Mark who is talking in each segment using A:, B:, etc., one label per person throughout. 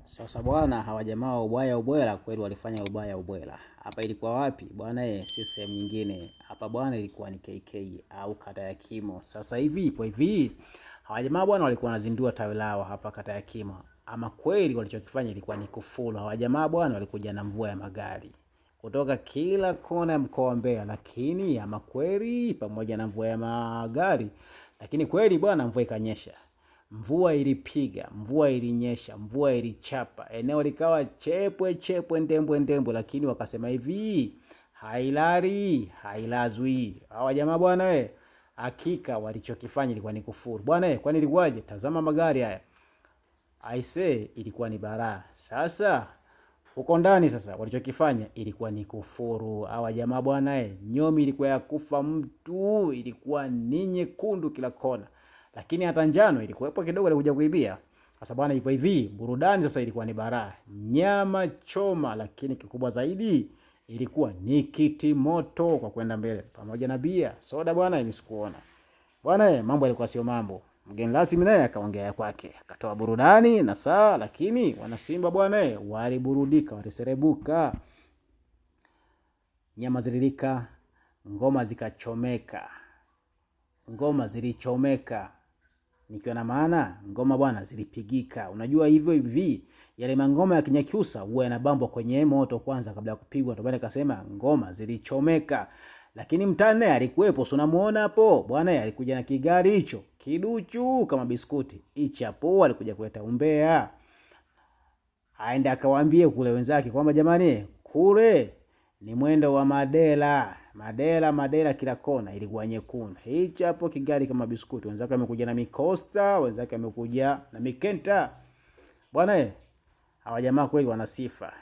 A: Sasa bwana, hawa jamaa wa ubaya ubwela kweli walifanya ubaya ubwela. Hapa ilikuwa wapi? Bwana si sehemu nyingine. Hapa bwana ilikuwa ni KK au kata ya Kimo. Sasa hivi ipo hivi. Hawa jamaa bwana walikuwa wanazindua tawi lao hapa kata ya Kimo. Ama kweli walichokifanya ilikuwa ni kufulu. Hawa jamaa bwana walikuja na mvua ya magari kutoka kila kona ya mkoa wa Mbeya, lakini ama kweli pamoja na mvua ya magari, lakini kweli bwana mvua ikanyesha. Mvua ilipiga, mvua ilinyesha, mvua ilichapa. Eneo likawa chepwe ndembwe, lakini wakasema hivi, hailari, hailazwi. Hawa jamaa bwana hakika walichokifanya ilikuwa ni kufuru. Bwana kwani ilikuwaje? Tazama magari haya. Aise, ilikuwa ni balaa. Sasa huko ndani sasa walichokifanya ilikuwa ni kufuru. Hawa jamaa bwana nyomi ilikuwa ya kufa mtu, ilikuwa ni nyekundu kila kona. Lakini hata njano ilikuwepo kidogo ilikuja kuibia. Sasa bwana ipo hivi, burudani sasa ilikuwa ni bara. Nyama choma, lakini kikubwa zaidi ilikuwa ni kiti moto kwa kwenda mbele pamoja na bia. Soda bwana imesikuona. Bwana mambo yalikuwa sio mambo. Mgeni rasmi naye akaongea kwake. Akatoa burudani na saa, lakini wana Simba bwana waliburudika, waliserebuka. Nyama zililika, ngoma zikachomeka. Ngoma zilichomeka. Nikiwa na maana ngoma bwana zilipigika. Unajua hivyo hivi yale mangoma ya Kinyakyusa huwa yanabambwa kwenye moto kwanza kabla ya kupigwa. Ndio maana kasema ngoma zilichomeka. Lakini mtane alikuwepo, si unamuona hapo bwana, alikuja na kigari hicho kiduchu kama biskuti hichi hapo, alikuja kuleta umbea. Aende akawaambie kule wenzake kwamba jamani, kule ni mwendo wa madela. Madela kila kona ilikuwa nyekundu. Hichi hapo kigari kama biskuti. Wenzake wamekuja na mikosta, wenzake wamekuja na mikenta. Bwana hawa jamaa kweli wana sifa.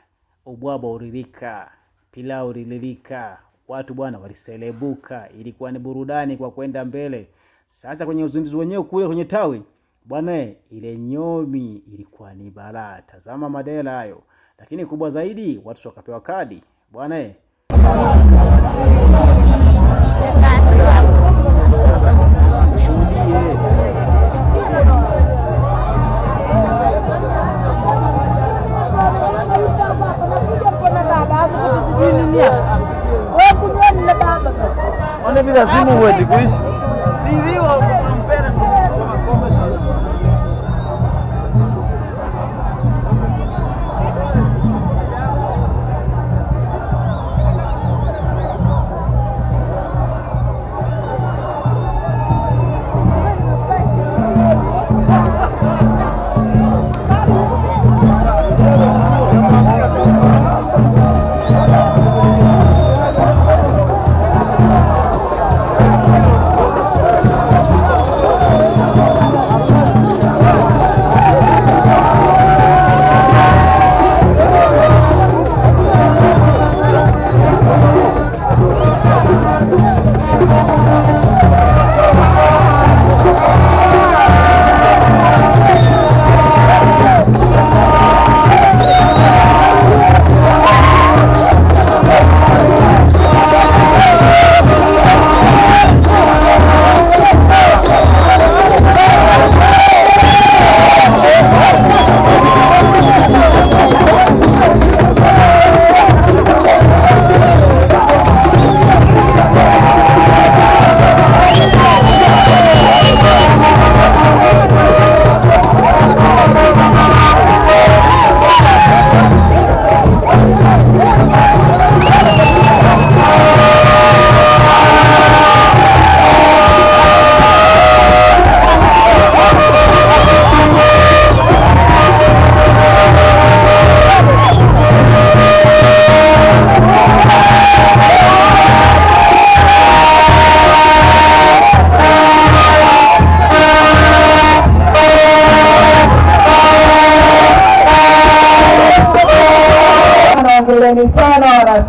A: Ubwabo urilika, pilau urilika. Watu bwana waliselebuka. Ilikuwa ni burudani kwa kwenda mbele. Sasa kwenye uzinduzi wenyewe kule kwenye tawi bwana ile nyomi ilikuwa ni balaa. Tazama madela hayo. Lakini kubwa zaidi watu wakapewa kadi. Bwana sasa ushuhudie
B: Ona bila simu wewe kuishi. Hivi wampenda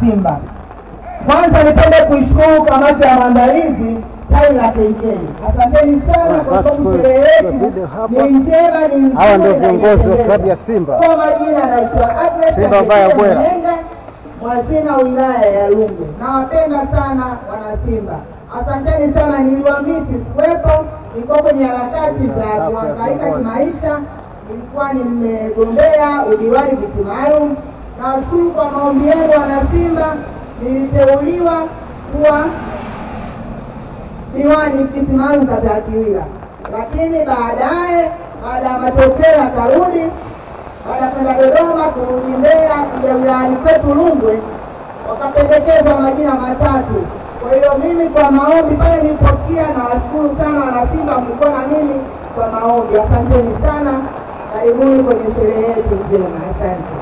C: Simba. Kwanza nipende kuishukuru kamati ya maandalizi tawi la KK. Asanteni sana kwa sababu sherehe yetu ni njema, ni nzuri.
B: Hawa ndio viongozi wa klabu ya Simba.
C: Kwa majina naitwa Agnes
B: Simba baya bwela,
C: mwazina wilaya ya Rungwe. Nawapenda sana wana Simba. Asanteni sana, niliwamisi sikuwepo, niko kwenye harakati za kuhangaika kimaisha. nilikuwa nimegombea udiwani viti maalum. Nashukuru kwa maombi yenu wana Simba, niliteuliwa kuwa diwani viti maalum kata ya Kiwira. Lakini baadaye baada ya matokeo yakarudi, baada ya kwenda Dodoma kurudi Mbeya kuja wilayani kwetu Rungwe, wakapendekeza majina matatu. Kwa hiyo mimi kwa maombi pale nilipokea, na washukuru sana wana Simba mlikuwa na mimi kwa maombi. Asanteni sana, karibuni kwenye sherehe yetu njema. Asante.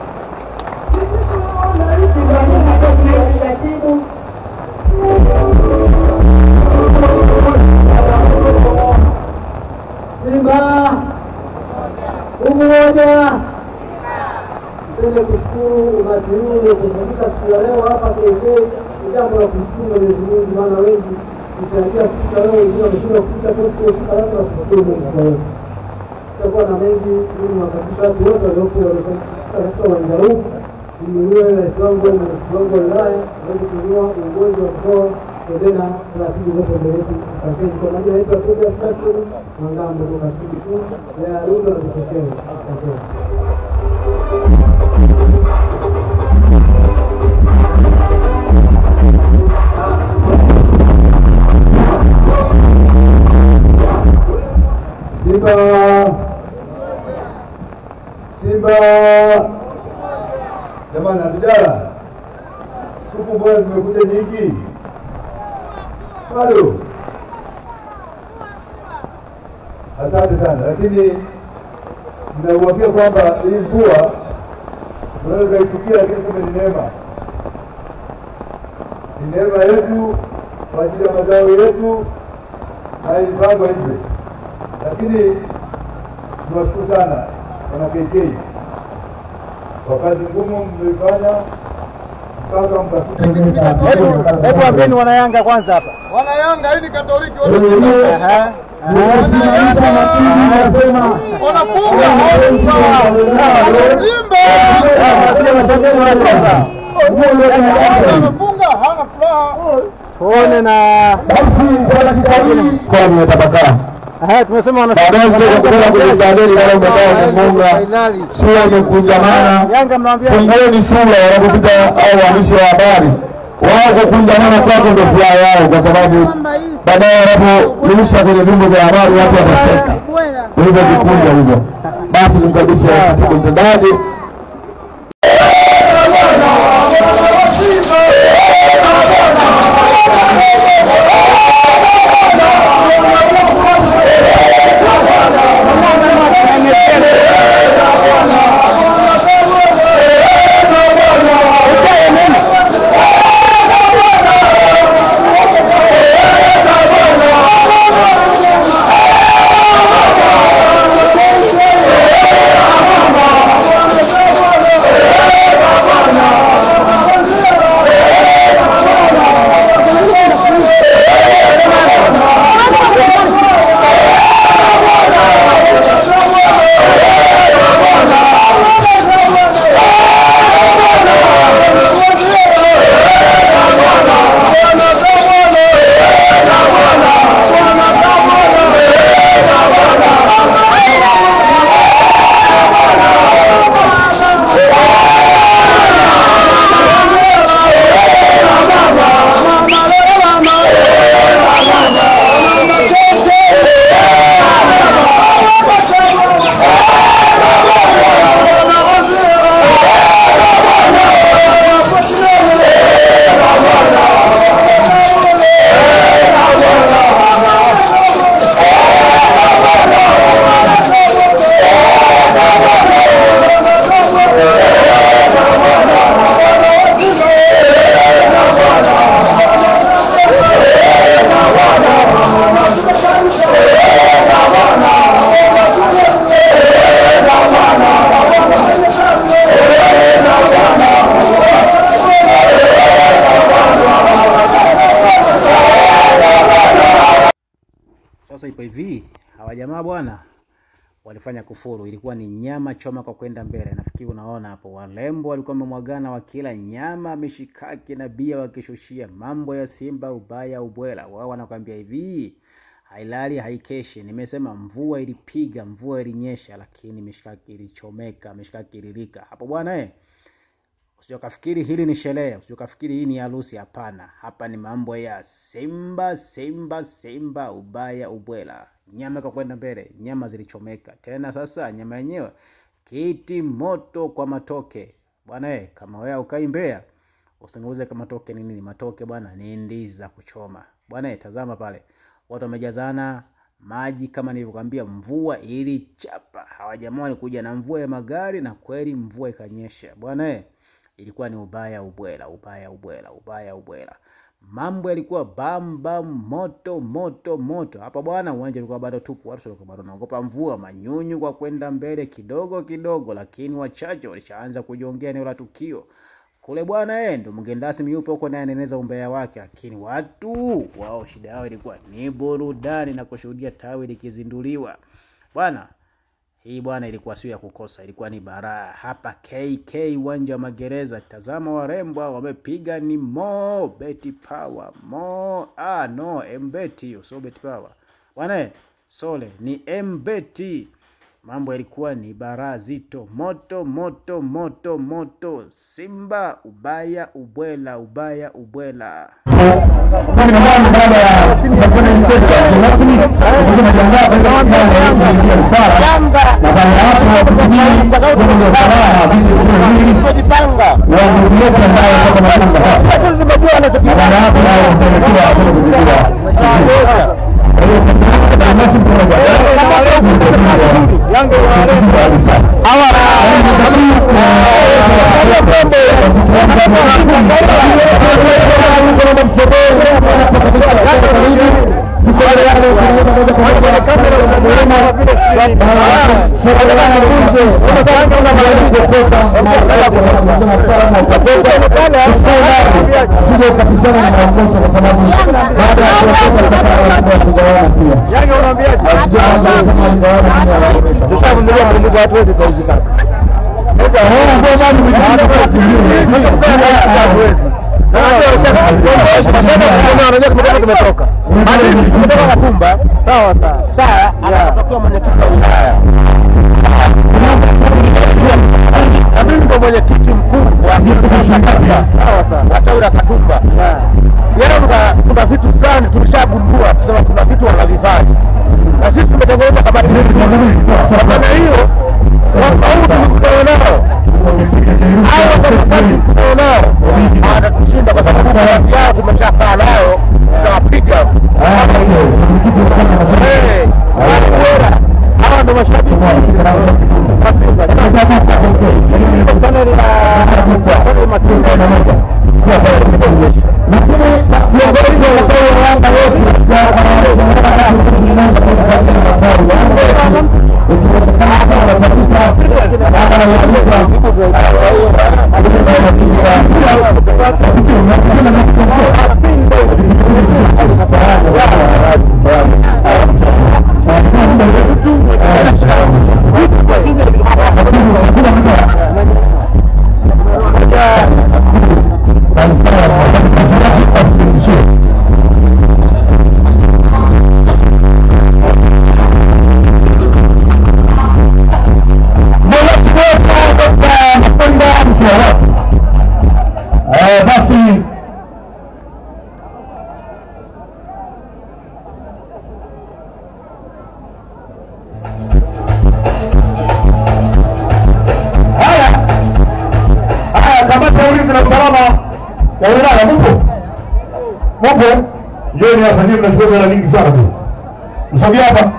B: Simba umoja. Nipende kushukuru umati huu uliokufanyika siku ya leo hapa KK. Ni jambo la kushukuru Mwenyezi Mungu, maana wengi tukianzia kufika leo wengine wameshinda kufika kesho siku ya leo, tunashukuru Mungu kwa hiyo. Tutakuwa na mengi ili wakati watu wote waliokuwa katika uwanja huu niwe rais wangu na rais wangu wa wilaya waweze kujua uongozi wa mkoa kuendelea na taratibu zote mbele yetu. Asanteni. Kwa majina yetu ya Tobias Jackson Mwangambo kutoka studio kuu ya Arusha na Kitokeo. Asanteni.
D: Simba jamani, vijana, siku bora zimekuja nyingi bado. Asante sana, lakini ninauambia kwamba hii mvua unaweza kuitukia, lakini kumbe ni neema. Ni neema yetu kwa ajili ya mazao yetu na ilipangwa hivyo. Lakini tunashukuru sana wana KK kwa kazi ngumu mlifanya mpaka mkafika.
B: Hebu ambeni wana Yanga kwanza hapa.
D: Wana Yanga hii ni Katoliki wanafunga Simba hana furaha.
B: Tuone na
D: basi kwa kitabu kwa nimetabakaa.
B: Tumesema wana
D: Simba kwenye sadari wale mbao Munga sura imekunjamana.
B: Yanga mnawaambia
D: fungueni sura wanapopita au waandishi wa habari wao kukunjamana kwako ndio furaha yao, kwa sababu baadaye wanaporusha kwenye vyombo vya habari watu watacheka. Hivyo vikunja hivyo. Basi nimkaribishe afisa mtendaji.
A: Sasa ipo hivi, hawa jamaa bwana walifanya kufuru. Ilikuwa ni nyama choma kwa kwenda mbele. Nafikiri unaona hapo walembo walikuwa wamemwagana wakila nyama, mishikaki na bia wakishushia mambo ya Simba ubaya ubwela. Wao wanakuambia hivi, hailali haikeshi. Nimesema mvua ilipiga, mvua ilinyesha, lakini mishkaki ilichomeka, mishkaki ililika. Hapo bwana usijakafikiri hili ni sherehe, usijakafikiri hii ni harusi, hapana. Hapa ni mambo ya Simba ubaya ubwela. Nyama kwa kwenda mbele, nyama zilichomeka. Tena sasa nyama yenyewe kiti moto kwa matoke. Bwana kama wewe ukai Mbeya, usingeuze kama matoke nini matoke bwana, ni ndizi za kuchoma. Bwana tazama pale. Watu wamejazana maji kama nilivyokuambia, mvua ilichapa. Hawa jamaa walikuja na mvua ya magari na kweli mvua ikanyesha. Bwana ilikuwa ni ubaya ubwela. Mambo yalikuwa bam moto. Hapa bwana uwanja ulikuwa bado tupu, watu walikuwa bado wanaogopa mvua, manyunyu kwa kwenda mbele kidogo, lakini wachache walishaanza kujiongea eneo la tukio. Kule bwana ndo mgeni rasmi yupo huko naye anaeneza umbea wake, lakini watu wao shida yao ilikuwa ni burudani na kushuhudia tawi likizinduliwa. Bwana hii bwana ilikuwa sio ya kukosa, ilikuwa ni baraa. Hapa KK uwanja wa magereza, tazama warembo wamepiga ni Mo Betty Power. Mbeti so Betty Power. Bwana sole ni Mbeti. Mambo yalikuwa ni baraa zito, moto. Simba ubaya ubwela.
D: Mwenyekiti mkuu wa Taura Katumba. Kuna vitu fulani tulishagundua, kusema kuna vitu wanavifanya. Na sisi tumetengeneza kamati hili. Kwa hiyo mwaka huu tulikutana nao. Hao tulikutana nao. Hatatushinda kwa sababu kamati yao tumeshakaa nao, tunawapiga. Bora. Hawa ndo mashabiki.
E: Njoni hapa, ndio mnachukua hela nyingi sana tu. Msogea hapa.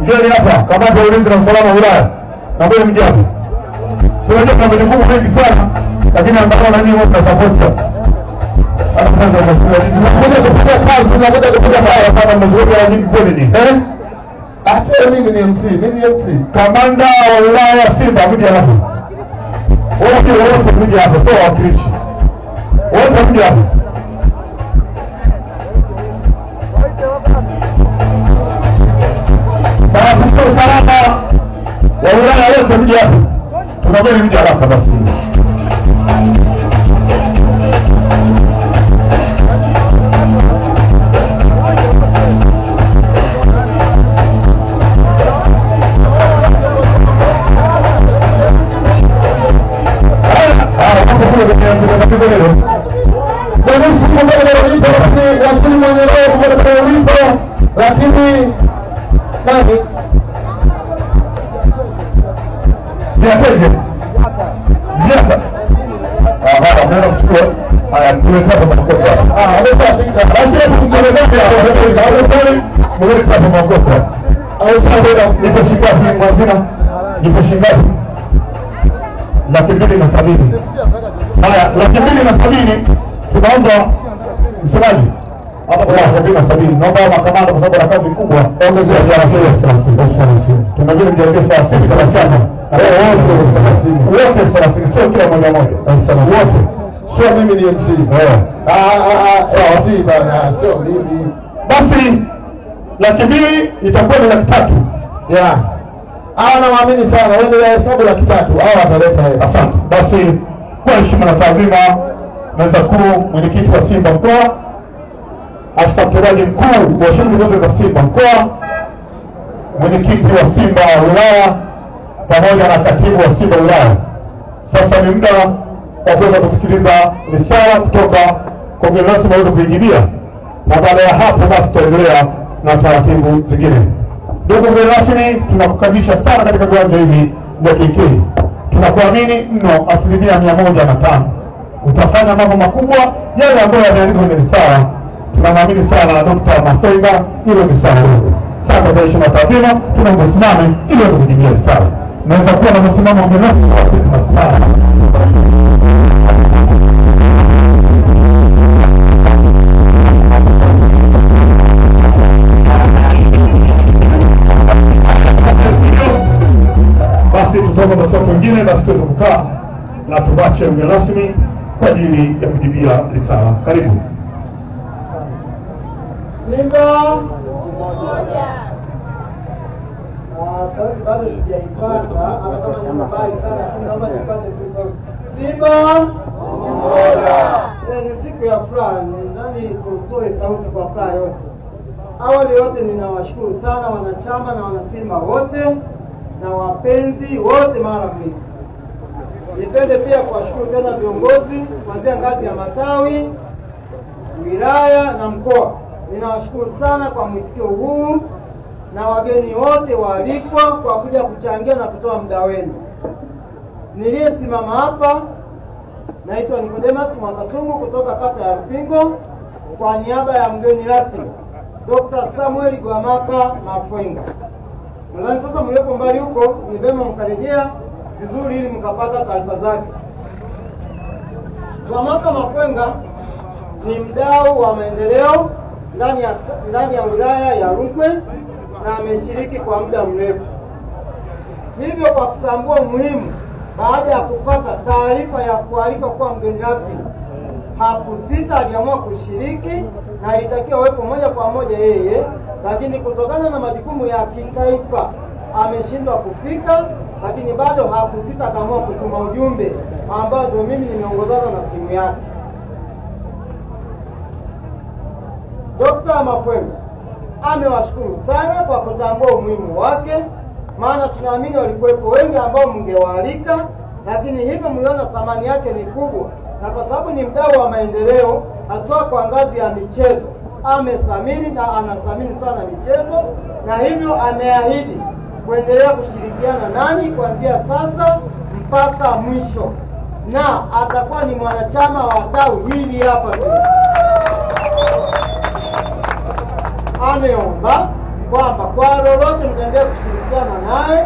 E: Njoni hapa, kamati ya ulinzi na usalama wa wilaya. Na mbele mje hapa. Tunajua kuna majukumu mengi sana, lakini angalau na nyinyi wote mnasupport. Asante sana. Tunakuja kupiga kazi, tunakuja kupiga kazi sana, mnachukua hela nyingi kweli nini? Sio mimi ni MC, mimi ni MC. Kamanda wa wilaya Simba mje hapa. Wote mje hapa, sio wakilishi. Wote mje hapa. Maafisa wa usalama wa wilaya wote mje hapa. Tunabidi mje haraka basi. Viateje? Viata. Baba, mnaenda kuchukua. Haya, tuweka hapa makopo. Basi hapo kusemezana hapo mweleka hapa makopo. Au sasa nipo shingapi mwazina? Nipo shingapi? 270. Haya, 270 tunaomba msemaji. Hapa kwa 270. Naomba makamanda kwa sababu na kazi kubwa. Ongezea 30. Tunajua mjongee sawa 30. Wote 30. Sio kila moja moja. Wote. Sio mimi ni MC. Si bana, sio mimi. Basi 200 itakuwa ni 300. Yeah. Hawa nawaamini sana. Wende hesabu 300. Hawa wataleta hela. Asante. Basi kwa heshima na taadhima, meza kuu, mwenyekiti wa Simba mkoa, afisa mtendaji mkuu wa shughuli zote za Simba mkoa, mwenyekiti wa Simba wilaya pamoja na katibu wa Simba wilaya. Sasa ni muda wa kuweza kusikiliza risala kutoka kwa mgeni rasmi waweze kuijibia, na baada ya hapo basi tutaendelea na taratibu zingine. Ndugu mgeni rasmi, tunakukaribisha sana katika viwanja hivi vya KK. Tunakuamini mno 105%. Utafanya mambo makubwa yale ambayo yameandikwa kwenye risala. Tunamwamini sana Dr. Mafwenga, hilo ni sawa. Sasa kwa heshima taadhima, tunaomba usimame ili uweze kujibia risala. Naweza kuwa na msimamo binafsi wa kusimama. Basi tutoka masoko mengine, basi tuweze kukaa na tubache mgeni rasmi kwa ajili ya kujibia risala. Karibu.
B: Simba moja. Sauti bado sijaipata, hata kama ni mbali sana, lakini naomba nipate tu sauti. Simba moja. Ni siku ya furaha, nani tutoe sauti kwa furaha yote. Awali yote ninawashukuru sana wanachama na wanasimba wote na wapenzi wote mara mbili. Nipende pia kuwashukuru tena viongozi kuanzia ngazi ya matawi, wilaya na mkoa. Ninawashukuru sana kwa mwitikio huu na wageni wote waalikwa kwa kuja kuchangia na kutoa muda wenu. Niliyesimama hapa naitwa Nicodemus Mwakasungu kutoka kata ya Rupingo kwa niaba ya mgeni rasmi Dr. Samuel Gwamaka Mafwenga. Nadhani sasa mliopo mbali huko ni vema mkarejea vizuri ili mkapata taarifa zake. Gwamaka Mafwenga ni mdau wa maendeleo ndani ya wilaya ya Rungwe na ameshiriki kwa muda mrefu. Hivyo kwa kutambua umuhimu, baada ya kupata taarifa ya kualika kuwa mgeni rasmi, hakusita, aliamua kushiriki na ilitakiwa wepo moja kwa moja yeye, lakini kutokana na majukumu ya kitaifa ameshindwa kufika, lakini bado hakusita, akaamua kutuma ujumbe ambao ndio mimi nimeongozana na timu yake. Dr. Mafwenga amewashukuru sana kwa kutambua umuhimu wake, maana tunaamini walikuwepo wengi ambao mngewaalika, lakini hivyo mliona thamani yake ni kubwa, na kwa sababu ni mdau wa maendeleo hasa kwa ngazi ya michezo, amethamini na anathamini sana michezo, na hivyo ameahidi kuendelea kushirikiana nani kuanzia sasa mpaka mwisho, na atakuwa ni mwanachama wa tawi hili hapa. Ameomba kwamba kwa lolote mtaendelea kushirikiana naye,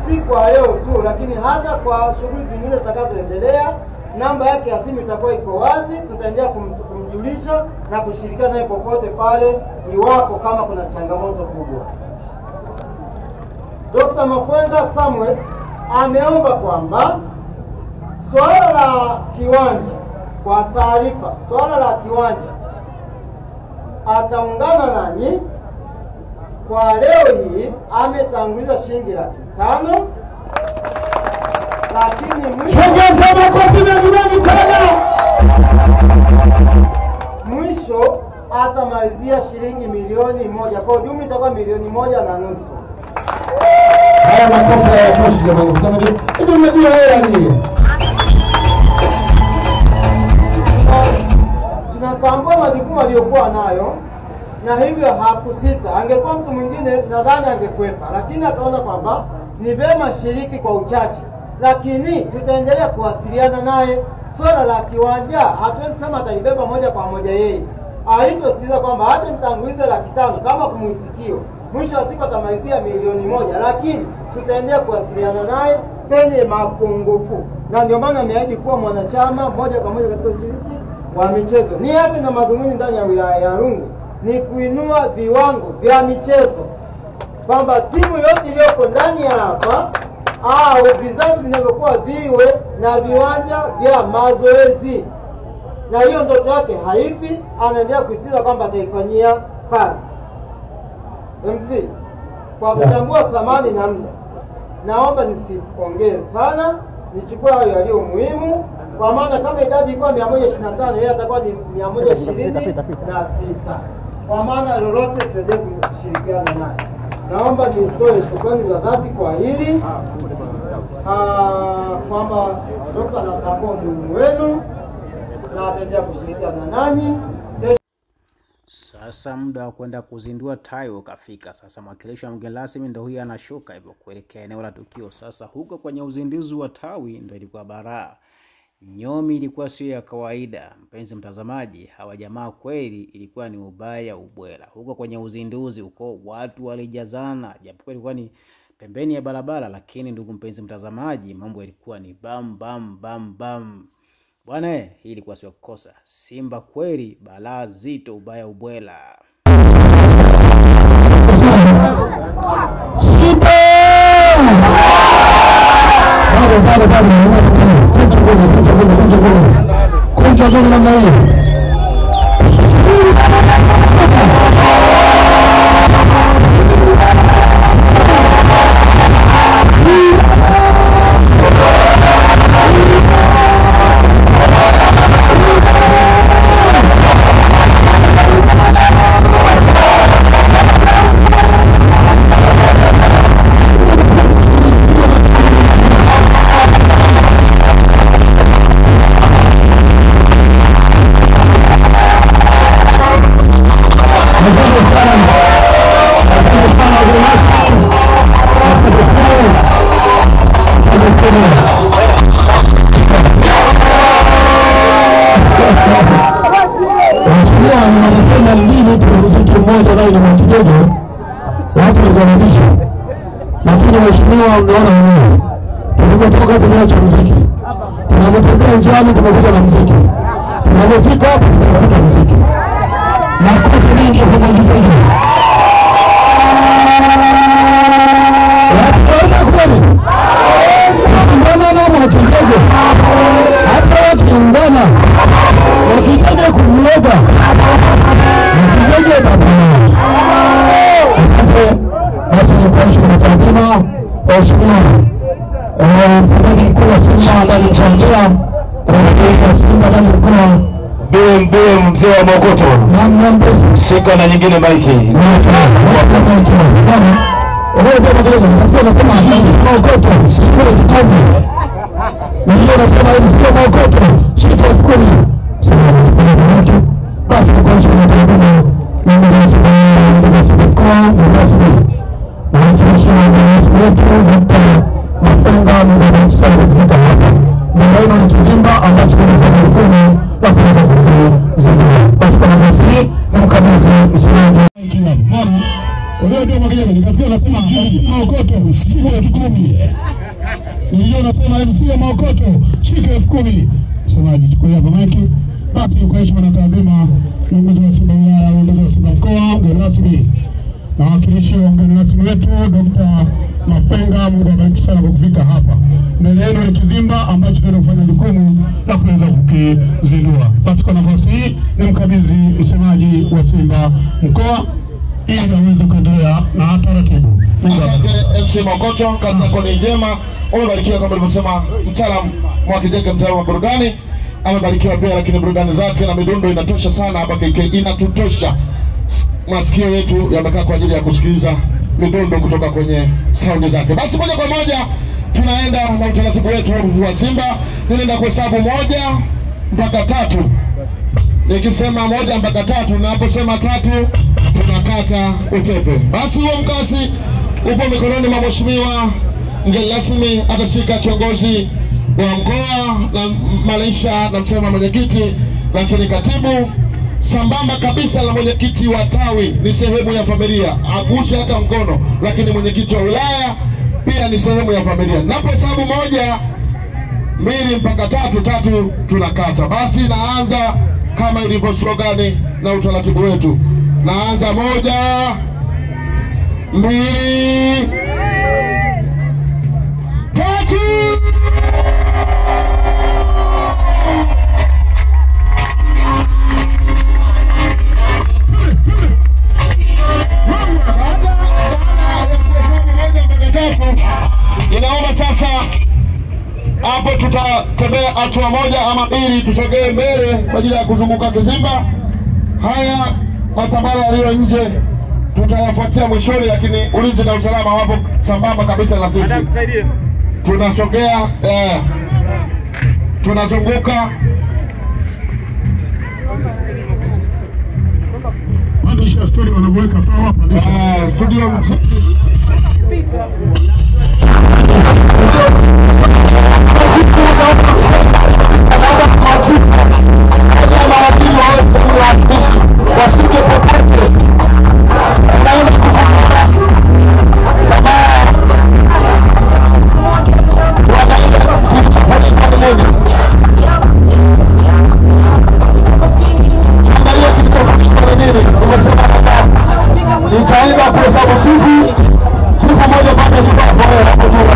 B: si kwa leo tu, lakini hata kwa shughuli zingine zitakazoendelea. Namba yake ya simu itakuwa iko wazi, tutaendelea kumjulisha na kushirikiana naye popote pale iwapo kama kuna changamoto kubwa. Dr. Mafwenga Samuel ameomba kwamba swala la kiwanja, kwa taarifa, swala la kiwanja ataungana nanyi. Kwa leo hii ametanguliza shilingi 500,000, lakini mwisho atamalizia shilingi 1,000,000. Kwa jumla itakuwa 1,150,000.
D: Haya makofi ya toshi jamani. Hivi unajua hela ni?
B: Tunatambua majukumu aliyokuwa nayo na hivyo hakusita. Angekuwa mtu mwingine nadhani angekwepa, lakini akaona kwamba ni vema shiriki kwa uchache lakini tutaendelea kuwasiliana naye. Swala la kiwanja hatuwezi kusema atalibeba moja kwa moja yeye. Alitositiza kwamba hata nitangulize 500,000 kama kumuitikio, mwisho wa siku atamalizia 1,000,000, lakini tutaendelea kuwasiliana naye penye mapungufu, na ndio maana ameahidi kuwa mwanachama moja kwa moja katika ushiriki wa michezo. Ni hapa na madhumuni ndani ya wilaya ya Rungwe ni kuinua viwango vya michezo, kwamba timu yote iliyoko ndani ya hapa au vizazi vinavyokuwa viwe na viwanja vya mazoezi, na hiyo ndoto yake haifi. Anaendelea kusisitiza kwamba ataifanyia kazi. MC, kwa kutambua thamani na muda, naomba nisipongeze sana, nichukue hayo yaliyo muhimu, kwa maana kama idadi ilikuwa 125 yeye atakuwa ni 126, kwa maana lolote tuendelee kushirikiana naye. Naomba nitoe shukrani za dhati kwa hili kwamba Dr. anatambua umuhimu wenu na ataendelea kushirikiana nanyi.
A: Sasa muda wa kwenda kuzindua tawi ukafika. Sasa mwakilishi wa mgeni rasmi ndio huyu anashuka hivyo kuelekea eneo la tukio. Sasa huko kwenye uzinduzi wa tawi ndio ilikuwa baraa. Nyomi ilikuwa sio ya kawaida. Mpenzi mtazamaji, hawa jamaa kweli ilikuwa ni ubaya ubwela. Huko kwenye uzinduzi huko watu walijazana. Japokuwa ilikuwa ni pembeni ya barabara, lakini ndugu mpenzi mtazamaji, mambo yalikuwa ni bam bam bam bam. Bwana, hii ilikuwa sio kosa. Simba kweli balaa zito, ubaya ubwela.
D: Simba! Kunja goli namna hiyo. Lakini mheshimiwa unaona mwenyewe, tulipotoka tumeacha muziki, tunapotembea njiani tumekuja na muziki, tunapofika hapa tunakuta muziki, makofi mengi kwa mjipende. Watu kweli kushindana na mwakijeje, hata wakiungana wakitaka kumloga mwakijeje baba. Asante. Basi ni kwa heshima na taadhima, waheshimiwa mtendaji mkuu wa Simba ndani mchangia kwa Simba ndani mkuu BM mzee wa Mokoto na mbesi shika na nyingine maiki wewe ndio mmoja unasikia unasema Mokoto sio kitambi ndio unasema hivi sio Mokoto shika skuli sema ndio basi kwa heshima na taadhima na mbesi kwa mbesi Wakilishi wa mwenyezi wetu Dr. Mafenga Mungu msana kufika hapa. Mwendaino ni kizimba ambacho kinafanya jukumu la kuweza kuzindua. Basi kwa nafasi hii ni mkabidhi msemaji. Mwana, leo ndio mageni nikasikia nasema Maokoto shika 10,000. Nilio nasema MC Maokoto shika 10,000. Msemaji chukua hapa maiki. Basi kwa heshima na taadhima viongozi wa Simba wilaya, viongozi wa Simba mkoa, mgeni rasmi na wakilishi wa mgeni rasmi wetu Dr. Mafenga, Mungu abariki sana kwa kufika hapa. Mbele yenu ni kizimba ambacho tunafanya jukumu la kuweza kukizindua. Basi kwa nafasi hii ni mkabidhi msemaji wa Simba mkoa ili aweze kuendelea na taratibu.
E: Asante MC Mokoto, kazi yako ni njema. Umebarikiwa kama nilivyosema, mtaalamu Mwakijeke, mtaalamu wa burudani amebarikiwa pia, lakini burudani zake na midundo inatosha sana hapa KK, inatutosha. Masikio yetu yamekaa kwa ajili ya kusikiliza midundo kutoka kwenye saundi zake. Basi moja kwa moja tunaenda na utaratibu wetu wa Simba. Tunaenda kuhesabu 1 mpaka 3. Nikisema 1 mpaka 3, naposema 3 tunakata utepe. Basi huo mkasi upo mikononi mwa mheshimiwa
F: mgeni rasmi atashika kiongozi wa mkoa na maisha na msema mwenyekiti, lakini katibu sambamba kabisa na mwenyekiti wa tawi ni sehemu ya familia, agusha hata mkono, lakini mwenyekiti wa wilaya pia ni sehemu ya familia. Napo hesabu 1, 2 mpaka 3 tunakata. Basi naanza kama ilivyo slogani na utaratibu wetu. Naanza 1, 2, 3. Inaomba sasa hapo tutatembea hatua 1 ama 2, tusogee mbele kwa ajili ya kuzunguka kizimba. Haya matambara yaliyo nje tutayafuatia mwishoni, lakini ulinzi na usalama wapo sambamba kabisa na sisi. Tunasogea tunazunguka pandisha studio wanaweka sawa pandisha studio nitaenda kuhesabu chifu moja pale ndipo hapo juu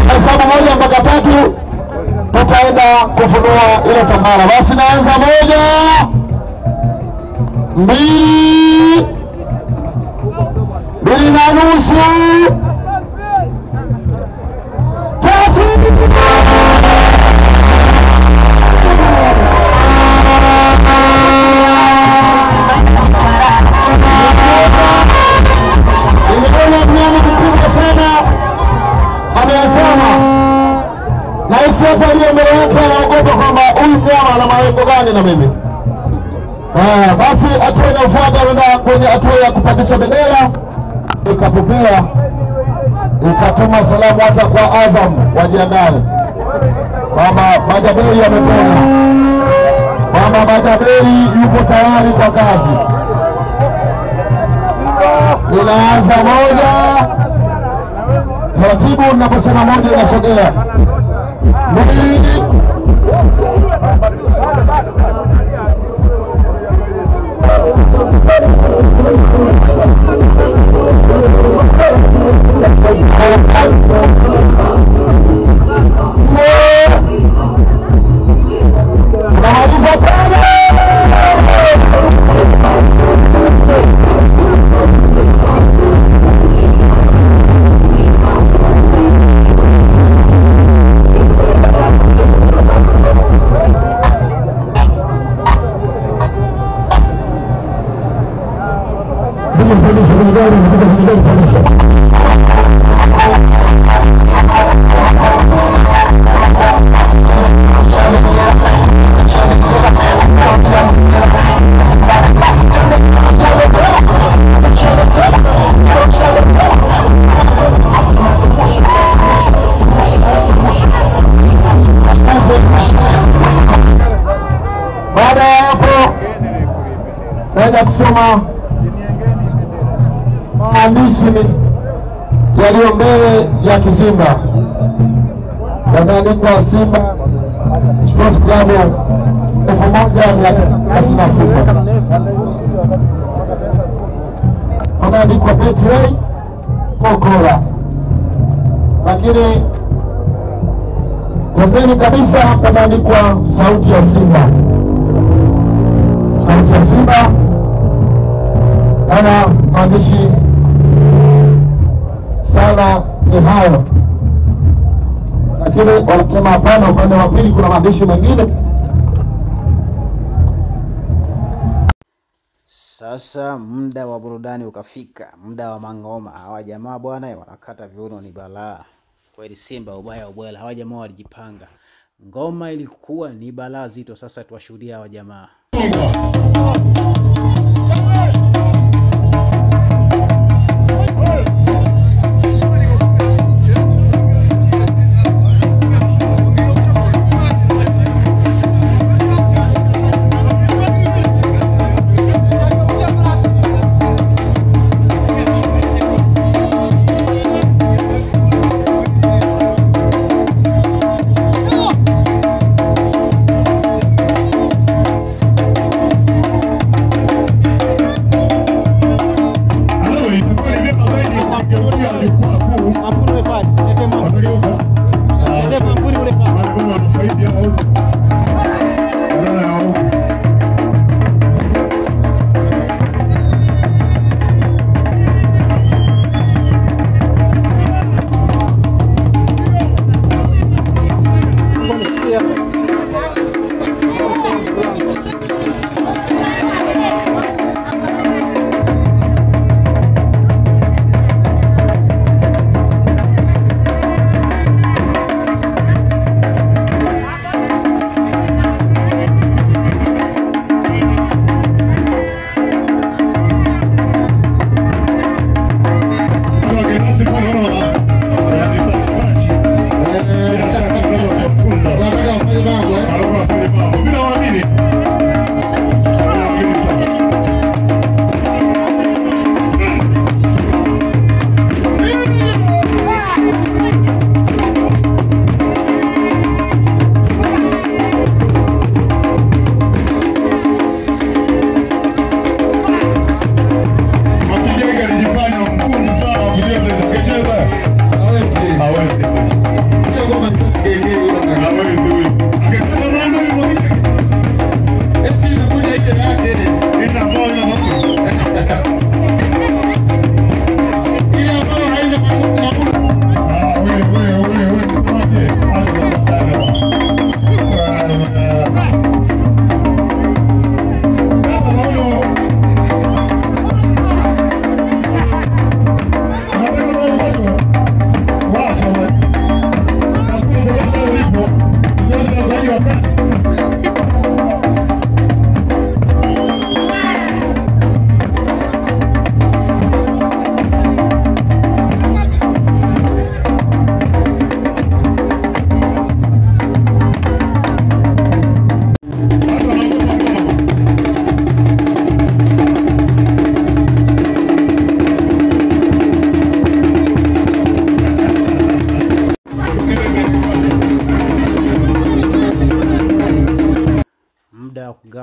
F: hesabu moja mpaka 3 tutaenda kufunua ile tambara. Basi naanza 1, 2, 2 na nusu, 3. Sasa aliye mbele yake anaogopa kwamba huyu mnyama ana maweko gani na mimi. Basi hatua inayofuata kwenda kwenye hatua ya kupandisha bendera. Ikapokea ikatuma salamu hata kwa Azam wajiandae kwamba Majaberi amepona, kwamba Majaberi yupo tayari kwa kazi. Inaanza 1, taratibu ninaposema 1 inasogea 2, tunamaliza tena. Baada ya hapo naenda kusoma maandishi yaliyo mbele ya kizimba. Yameandikwa Simba Sport Club 1996. Yameandikwa Betway Kokora. Lakini pembeni kabisa yameandikwa Sauti ya Simba. Sauti ya Simba ana maandishi sana ni hayo, lakini wanasema hapana, upande wa pili kuna maandishi mengine.
A: Sasa muda wa burudani ukafika, muda wa mangoma. Hawa jamaa bwana wanakata viuno ni balaa. Kweli Simba ubaya ubwela, hawa jamaa walijipanga. Ngoma ilikuwa ni balaa zito. Sasa tuwashuhudia hawa jamaa.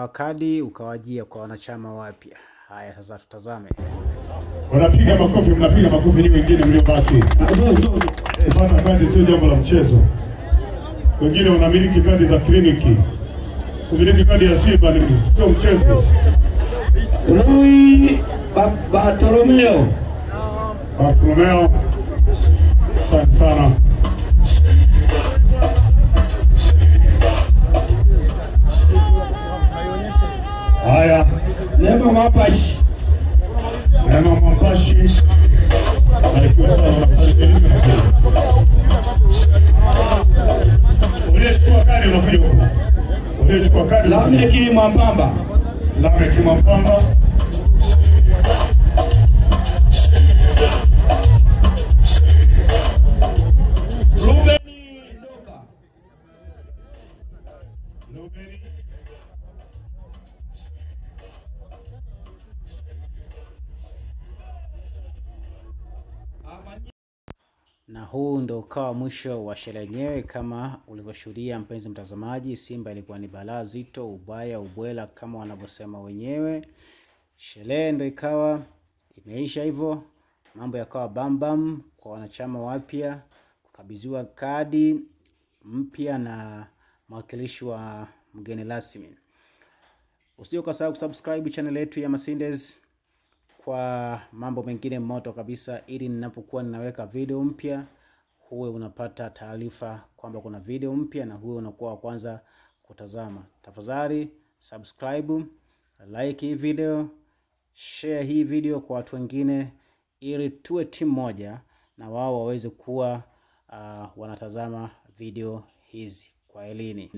A: wa kadi ukawajia kwa wanachama wapya. Haya sasa tutazame.
E: Wanapiga makofi, mnapiga makofi ni wengine mliobaki. Kupata kadi sio jambo la mchezo. Wengine wanamiliki kadi za kliniki. Kumiliki kadi ya Simba ni sio mchezo.
G: Rui Bartolomeo.
E: Asante sana. Haya.
G: Neema Mapashi.
E: Alikuwa sawa. Uliyechukua kadi unakuja huko. Uliyechukua kadi.
G: Lameki Mwambamba. Rubeni Ndoka.
A: Na huu ndo ukawa mwisho wa sherehe yenyewe. Kama ulivyoshuhudia mpenzi mtazamaji, Simba ilikuwa ni balaa zito, ubaya ubwela kama wanavyosema wenyewe. Sherehe ndo ikawa imeisha hivyo, mambo yakawa bambam kwa wanachama wapya, kukabidhiwa kadi mpya na mwakilishi wa mgeni rasmi. Usije ukasahau kusubscribe channel yetu ya Masindez kwa mambo mengine moto kabisa, ili ninapokuwa ninaweka video mpya huwe unapata taarifa kwamba kuna video mpya na huwe unakuwa wa kwanza kutazama. Tafadhali subscribe, like hii video, share hii video kwa watu wengine, ili tuwe timu moja na wao waweze kuwa wanatazama video hizi kwa elini.